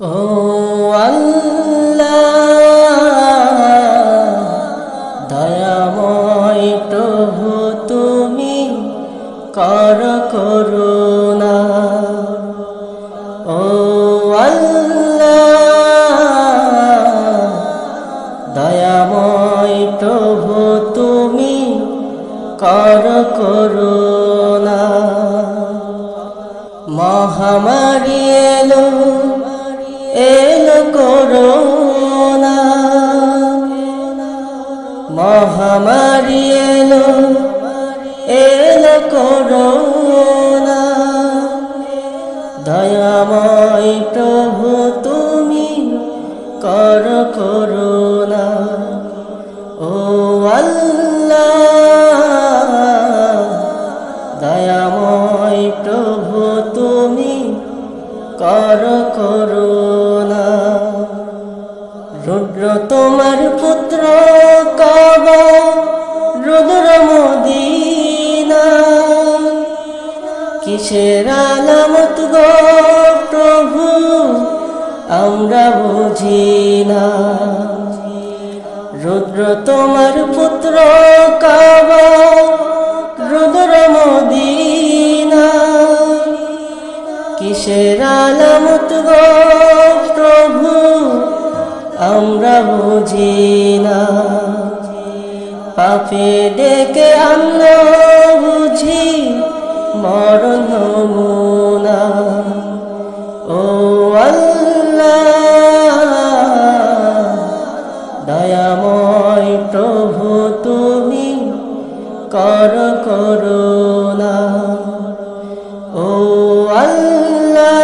ও আল্লাহ, দয়াময় প্রভু তুমি কর করুণা। ও আল্লাহ, দয়াময় প্রভু তুমি কর করুণা। মহামারী এলো করোনা, মহামারী এলো করোনা। দয়াময় প্রভু তুমি কর করুণা। ও আল্লাহ, দয়াময় প্রভু তুমি কর করুণা। রুদ্র তোমার পুত্র কাবা, রুদ্র মদিনা, কিসের আলামত গো প্রভু আমরা বুঝি না। রুদ্র তোমার পুত্র কাবা, রুদ্র মদিনা, কিসের আলামত গো প্রভু আমরা বুঝি না। পাপে ডেকে আনলো বুঝি মরণ নমুনা। ও আল্লাহ, দয়াময় প্রভু তুমি কর করুণা। ও আল্লাহ,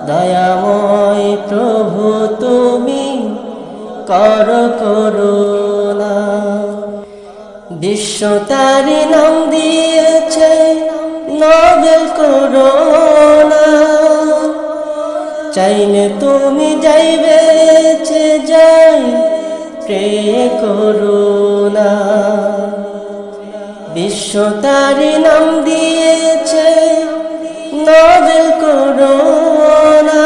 দয়াময় প্রভু তুমি কর করুণা। বিশ্ব তারি নাম দিয়েছে নোবেল করোনা, চাইলে তুমি যাইবে যাই প্রে করুণা। বিশ্ব তারি নাম দিয়েছে নোবেল করোনা,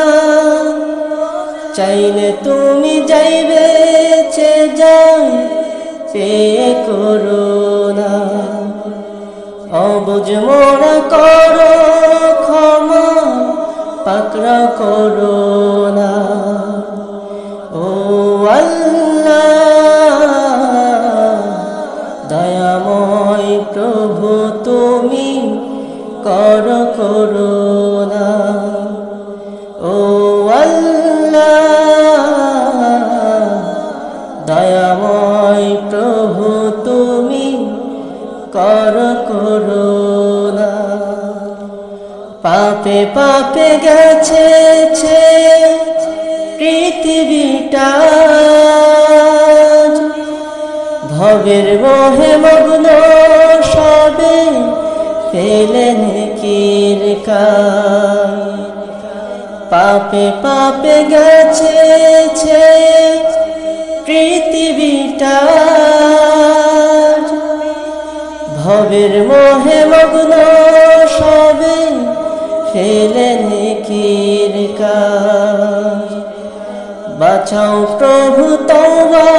চাইলে তুমি যাইবে যাই প্রে করুণা। অবুঝ মোরা করো ক্ষমা পাকড়া করোনা। ও আল্লাহ, দয়াময় প্রভু তুমি কর করুণা। ও আল্লাহ, দয়াময় প্রভু তুমি কর করুণা। পাপে পাপে গেছে পৃথিবীটা, ভবের মোহে মগ্ন সবে ফেলেন কির কাজ। পাপে পাপে গেছে পৃথিবীটা, ভবের মোহে মগ্ন সবে ফেলেন কির কাজ। বাঁচাও প্রভু তওবা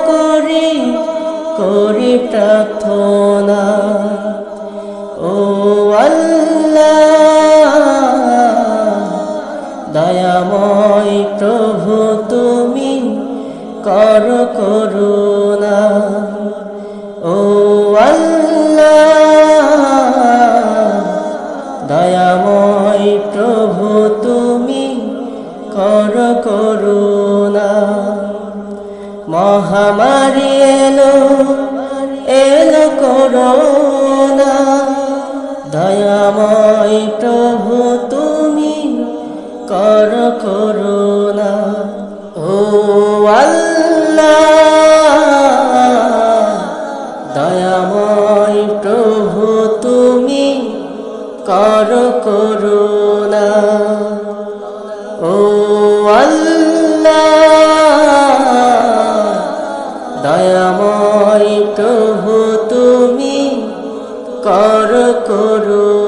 করি করি প্রার্থনা। ও আল্লাহ, দয়াময় প্রভু তুমি কর করুণা। ও আল্লাহ, দয়াময় প্রভু তুমি কর করুণা। মহামারী এলো করোনা, দয়াময় প্রভু তুমি কর করুণা। ও আল্লাহ, দয়াময় প্রভু তুমি কর করুণা। ও আল্লাহ, দয়াময় প্রভু তুমি কর করুণা।